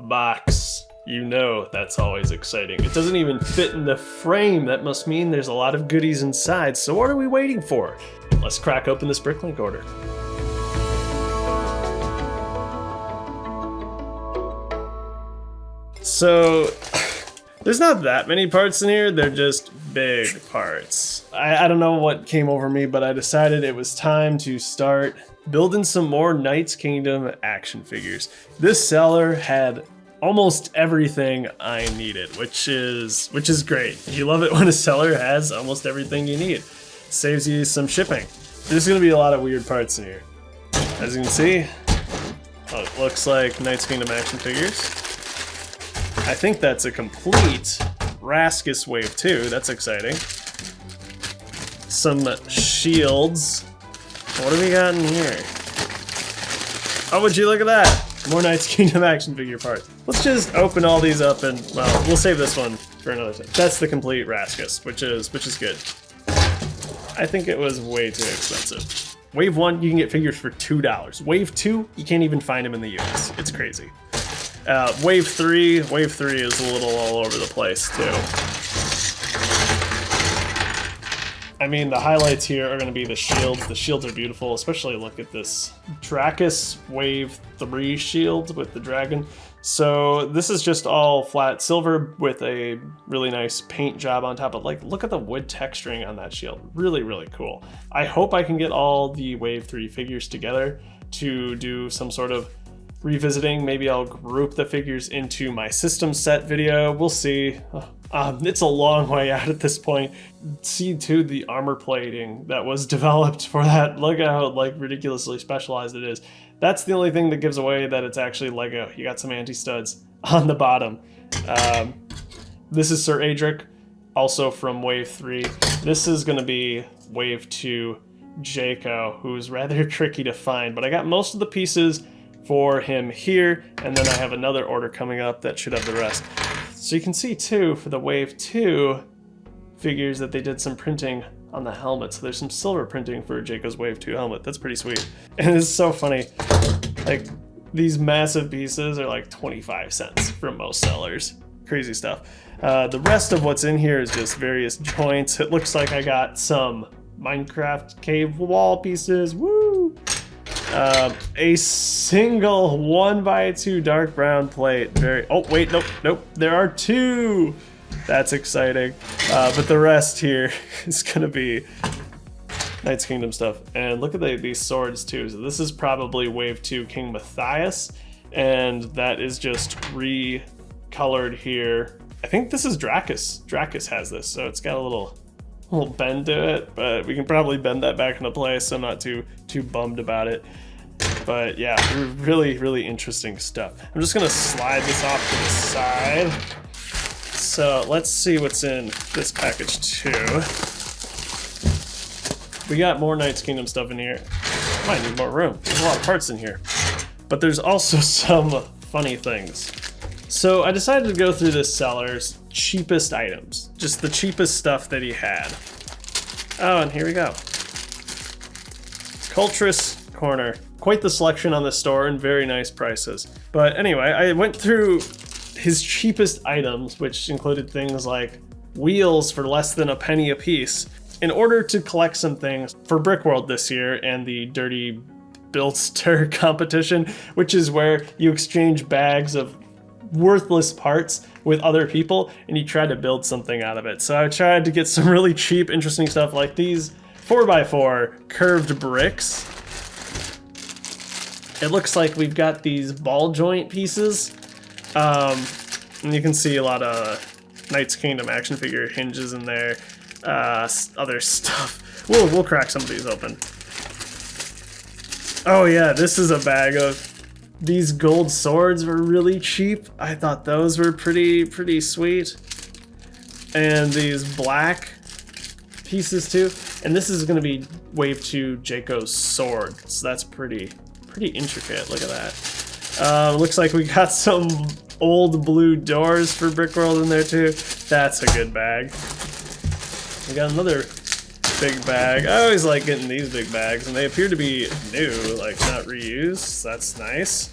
box. You know that's always exciting. It doesn't even fit in the frame. That must mean there's a lot of goodies inside. So what are we waiting for? Let's crack open this BrickLink order. So there's not that many parts in here. They're just big parts. I don't know what came over me, but I decided it was time to start building some more Knights Kingdom action figures. This seller had almost everything I needed, which is great. You love it when a seller has almost everything you need. Saves you some shipping. There's gonna be a lot of weird parts in here. As you can see, it looks like Knights Kingdom action figures. I think that's a complete Raskus Wave 2. That's exciting. Some shields. What do we got in here? Oh, would you look at that? More Knights Kingdom action figure parts. Let's just open all these up and, well, we'll save this one for another time. That's the complete Raskus, which is good. I think it was way too expensive. Wave 1, you can get figures for $2. Wave 2, you can't even find them in the US. It's crazy. Wave 3 is a little all over the place too. I mean, the highlights here are going to be the shields. The shields are beautiful, especially look at this Drakus Wave 3 shield with the dragon. So this is just all flat silver with a really nice paint job on top of, like, look at the wood texturing on that shield. Really, really cool. I hope I can get all the Wave 3 figures together to do some sort of revisiting. Maybe I'll group the figures into my system set video. We'll see. It's a long way out at this point. See too the armor plating that was developed for that. Look at how like ridiculously specialized it is. That's the only thing that gives away that it's actually Lego. You got some anti-studs on the bottom. This is Sir Adric, also from Wave 3. This is gonna be Wave 2 Jaco, who's rather tricky to find, but I got most of the pieces for him here, and then I have another order coming up that should have the rest. So you can see too, for the Wave 2 figures, that they did some printing on the helmet. So there's some silver printing for Jaco's Wave 2 helmet. That's pretty sweet. And it's so funny. Like, these massive pieces are like 25 cents from most sellers. Crazy stuff. The rest of what's in here is just various joints. It looks like I got some Minecraft cave wall pieces. Woo! A single 1x2 dark brown plate. Oh wait, nope. There are 2. That's exciting. But the rest here is gonna be Knights Kingdom stuff. And look at these swords too. So this is probably Wave 2 King Matthias, and that is just recolored here. I think this is Drakus. Drakus has this, so it's got a little bend to it, but we can probably bend that back into place, so I'm not too bummed about it. But yeah, really, really interesting stuff. I'm just gonna slide this off to the side. So let's see what's in this package too. We got more Knights Kingdom stuff in here. Might need more room. There's a lot of parts in here. But there's also some funny things. So I decided to go through this seller's cheapest items. Just the cheapest stuff that he had. Oh, and here we go. Cultress Corner. Quite the selection on the store and very nice prices. But anyway, I went through his cheapest items, which included things like wheels for less than a penny a piece, in order to collect some things for Brickworld this year and the Dirty Buildster competition, which is where you exchange bags of worthless parts with other people and you try to build something out of it. So I tried to get some really cheap, interesting stuff like these 4x4 curved bricks. It looks like we've got these ball joint pieces. And you can see a lot of Knights Kingdom action figure hinges in there. Other stuff. We'll crack some of these open. Oh yeah, this is a bag of these gold swords. Were really cheap. I thought those were pretty sweet. And these black pieces too. And this is gonna be Wave 2 Jaco's sword. So that's pretty intricate. Look at that. Looks like we got some old blue doors for Brickworld in there too. That's a good bag. We got another big bag. I always like getting these big bags, and they appear to be new, like not reused. So that's nice.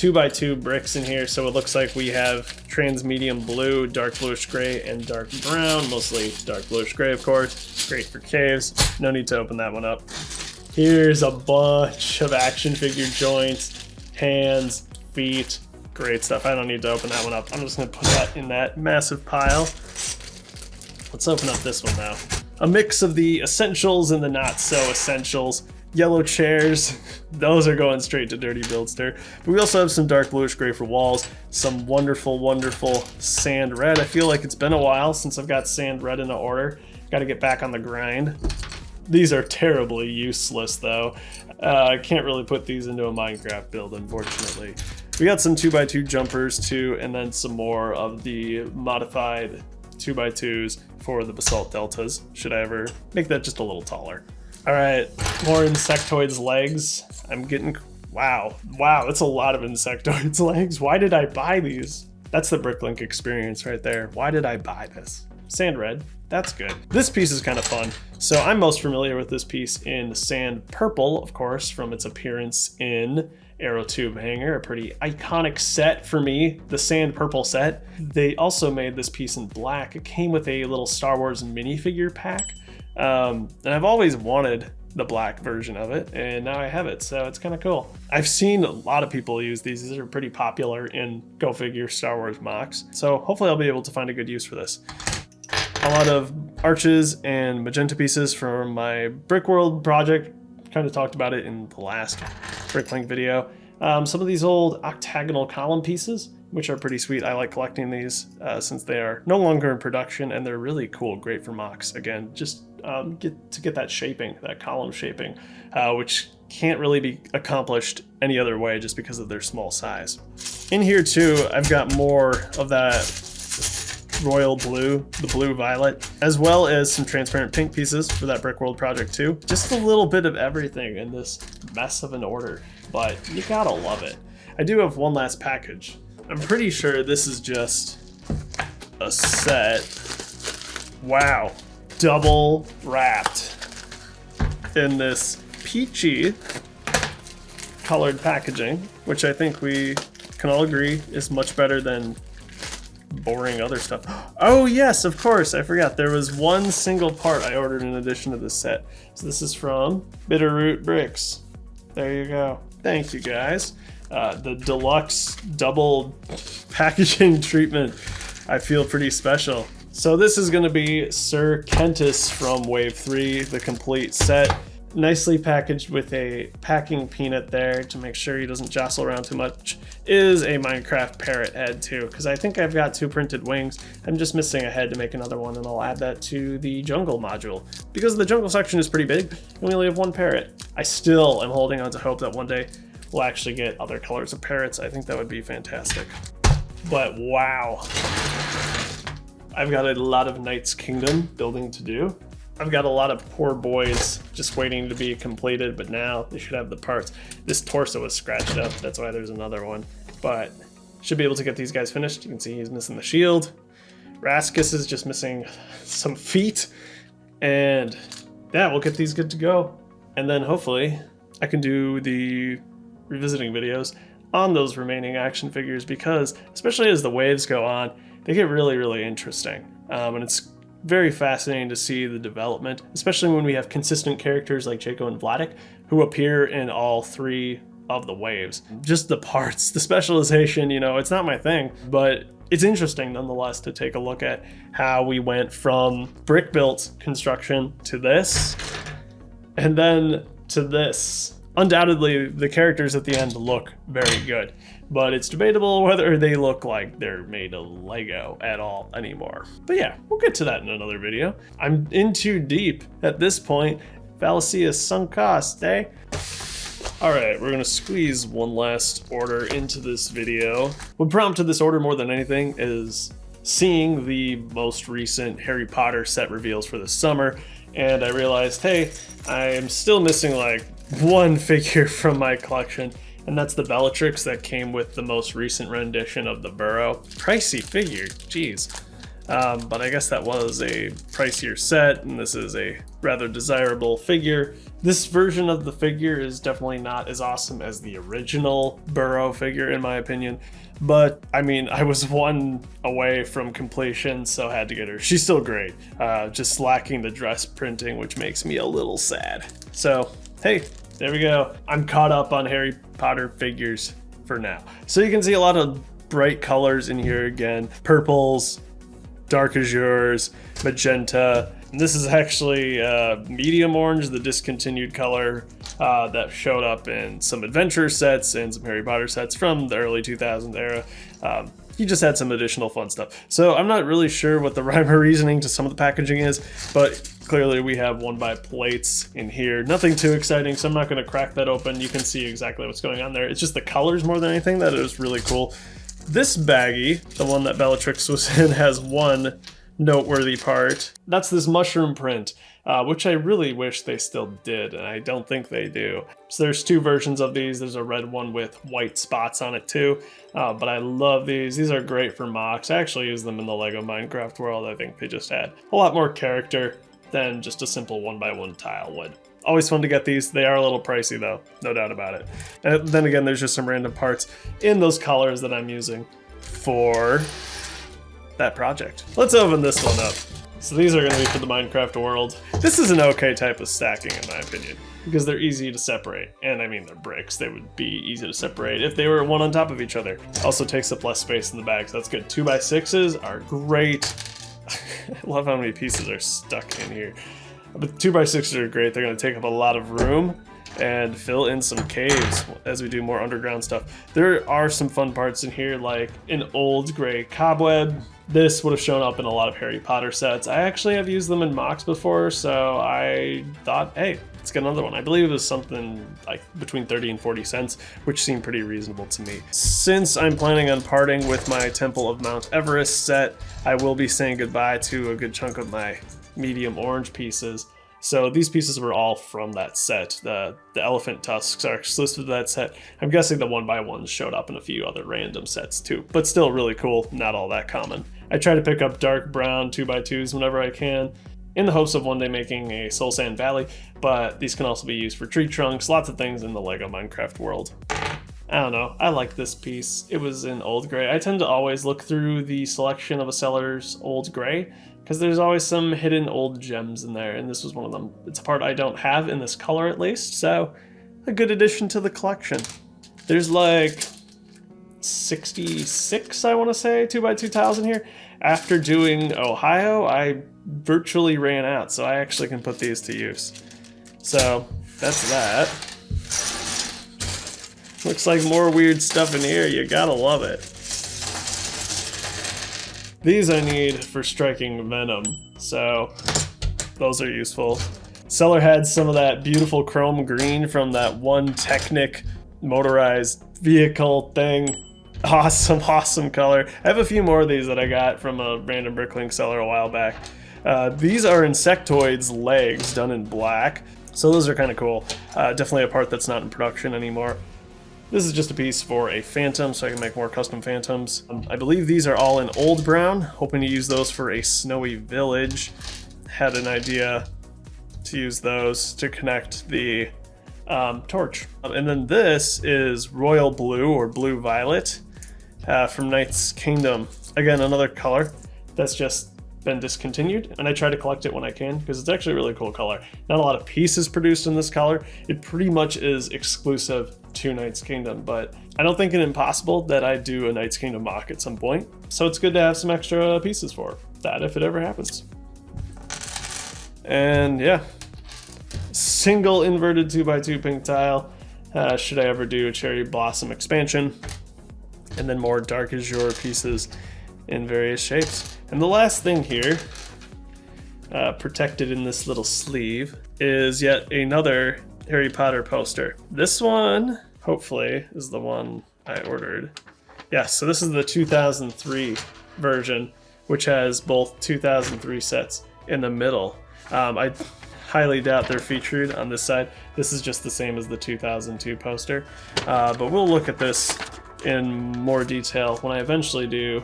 2x2 bricks in here, so it looks like we have transmedium blue, dark bluish gray, and dark brown, mostly dark bluish gray, of course. Great for caves. No need to open that one up. Here's a bunch of action figure joints, hands, feet. Great stuff. I don't need to open that one up. I'm just gonna put that in that massive pile. Let's open up this one now. A mix of the essentials and the not so essentials. Yellow chairs, those are going straight to Dirty Buildster. But we also have some dark bluish gray for walls, some wonderful, wonderful sand red. I feel like it's been a while since I've got sand red in the order. Got to get back on the grind. These are terribly useless though. I can't really put these into a Minecraft build, unfortunately. We got some 2x2 jumpers too, and then some more of the modified 2x2s for the basalt deltas, should I ever make that just a little taller. All right, more insectoids legs. I'm getting, wow, that's a lot of insectoids legs. Why did I buy these? That's the BrickLink experience right there. Why did I buy this? Sand red, that's good. This piece is kind of fun. So I'm most familiar with this piece in sand purple, of course, from its appearance in Arrow Tube Hanger, a pretty iconic set for me, the sand purple set. They also made this piece in black. It came with a little Star Wars minifigure pack. And I've always wanted the black version of it, and now I have it, so it's kind of cool. I've seen a lot of people use these. These are pretty popular in Go Figure Star Wars mocks, so hopefully I'll be able to find a good use for this. A lot of arches and magenta pieces from my Brick World project. Kind of talked about it in the last BrickLink video. Some of these old octagonal column pieces, which are pretty sweet. I like collecting these since they are no longer in production, and they're really cool, great for mocks. Again, just get that shaping, that column shaping, which can't really be accomplished any other way just because of their small size. In here too, I've got more of that royal blue, the blue violet, as well as some transparent pink pieces for that Brick World project too. Just a little bit of everything in this mess of an order, but you gotta love it. I do have one last package. I'm pretty sure this is just a set. Wow. Double wrapped in this peachy colored packaging, which I think we can all agree is much better than boring other stuff. Oh yes, of course, I forgot. There was one single part I ordered in addition to this set. So this is from Bitterroot Bricks. There you go. Thank you guys. The deluxe double packaging treatment, I feel pretty special. So this is gonna be Sir Kentis from Wave 3, the complete set. Nicely packaged with a packing peanut there to make sure he doesn't jostle around too much. Is a Minecraft parrot head too, because I think I've got 2 printed wings. I'm just missing a head to make another one, and I'll add that to the jungle module. Because the jungle section is pretty big, and we only have 1 parrot. I still am holding on to hope that one day we'll actually get other colors of parrots. I think that would be fantastic. But wow. I've got a lot of Knight's Kingdom building to do. I've got a lot of poor boys just waiting to be completed, but now they should have the parts. This torso was scratched up, that's why there's another one. But should be able to get these guys finished. You can see he's missing the shield. Raskus is just missing some feet. And yeah, we'll get these good to go. And then hopefully I can do the revisiting videos on those remaining action figures, because especially as the waves go on, they get really, really interesting. And it's very fascinating to see the development, especially when we have consistent characters like Jaco and Vladik, who appear in all 3 of the waves. Just the parts, the specialization, you know, it's not my thing, but it's interesting nonetheless to take a look at how we went from brick-built construction to this, and then to this. Undoubtedly, the characters at the end look very good, but it's debatable whether they look like they're made of Lego at all anymore. But yeah, we'll get to that in another video. I'm in too deep at this point. Fallacy is sunk cost, eh? All right, we're gonna squeeze one last order into this video. What prompted this order more than anything is seeing the most recent Harry Potter set reveals for the summer, and I realized, hey, I am still missing like 1 figure from my collection, and that's the Bellatrix that came with the most recent rendition of the Burrow. Pricey figure, geez. But I guess that was a pricier set, and this is a rather desirable figure. This version of the figure is definitely not as awesome as the original Burrow figure, in my opinion. But I mean, I was one away from completion, so I had to get her. She's still great, just lacking the dress printing, which makes me a little sad. So, hey, there we go. I'm caught up on Harry Potter figures for now. So you can see a lot of bright colors in here again. Purples, dark azures, magenta. And this is actually medium orange, the discontinued color that showed up in some adventure sets and some Harry Potter sets from the early 2000s era. He just had some additional fun stuff. So I'm not really sure what the rhyme or reasoning to some of the packaging is, but clearly we have 1x plates in here. Nothing too exciting, so I'm not going to crack that open. You can see exactly what's going on there. It's just the colors more than anything that is really cool. This baggie, the one that Bellatrix was in, has one noteworthy part. That's this mushroom print, which I really wish they still did, and I don't think they do. So there's two versions of these. There's a red one with white spots on it too, but I love these. These are great for mocks. I actually use them in the Lego Minecraft world. I think they just add a lot more character than just a simple 1x1 tile would. Always fun to get these. They are a little pricey though, no doubt about it. And then again, there's just some random parts in those colors that I'm using for that project. Let's open this one up. So these are going to be for the Minecraft world. This is an okay type of stacking in my opinion, because they're easy to separate. And I mean, they're bricks. They would be easy to separate if they were one on top of each other. Also takes up less space in the bag, so that's good. 2x6s are great. I love how many pieces are stuck in here. But 2x6s are great. They're going to take up a lot of room and fill in some caves as we do more underground stuff. There are some fun parts in here, like an old gray cobweb. This would have shown up in a lot of Harry Potter sets. I actually have used them in mocks before, so I thought, hey, let's get another one. I believe it was something like between 30 and 40 cents, which seemed pretty reasonable to me. Since I'm planning on parting with my Temple of Mount Everest set, I will be saying goodbye to a good chunk of my medium orange pieces. So these pieces were all from that set. The elephant tusks are exclusive to that set. I'm guessing the 1x1s showed up in a few other random sets too, but still really cool, not all that common. I try to pick up dark brown 2x2s whenever I can, in the hopes of one day making a Soul Sand Valley, but these can also be used for tree trunks, lots of things in the Lego Minecraft world. I don't know, I like this piece. It was in old gray. I tend to always look through the selection of a seller's old gray, because there's always some hidden old gems in there, and this was one of them. It's a part I don't have in this color at least, so a good addition to the collection. There's like 66, I want to say, 2x2 tiles in here. After doing Ohio, I virtually ran out, so I actually can put these to use. So that's that. Looks like more weird stuff in here. You gotta love it. These I need for striking venom, so those are useful. Seller had some of that beautiful chrome green from that one Technic motorized vehicle thing. Awesome, awesome color. I have a few more of these that I got from a random BrickLink seller a while back. These are Insectoid's legs done in black, so those are kind of cool. Definitely a part that's not in production anymore. This is just a piece for a Phantom, so I can make more custom Phantoms. I believe these are all in old brown, hoping to use those for a snowy village. Had an idea to use those to connect the torch. And then this is royal blue or blue violet from Knight's Kingdom. Again, another color that's just been discontinued, and I try to collect it when I can because it's actually a really cool color. Not a lot of pieces produced in this color. It pretty much is exclusive to Knight's Kingdom, but I don't think it impossible that I do a Knight's Kingdom mock at some point. So it's good to have some extra pieces for that if it ever happens. And yeah, single inverted 2x2 pink tile. Should I ever do a cherry blossom expansion? And then more dark azure pieces in various shapes. And the last thing here, protected in this little sleeve, is yet another Harry Potter poster. This one, hopefully, is the one I ordered. Yes, so this is the 2003 version, which has both 2003 sets in the middle. I highly doubt they're featured on this side. This is just the same as the 2002 poster. But we'll look at this in more detail when I eventually do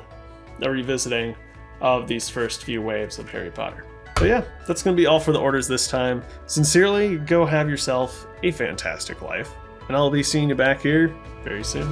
a revisiting of these first few waves of Harry Potter. But yeah, that's going to be all for the orders this time. Sincerely, go have yourself a fantastic life, and I'll be seeing you back here very soon.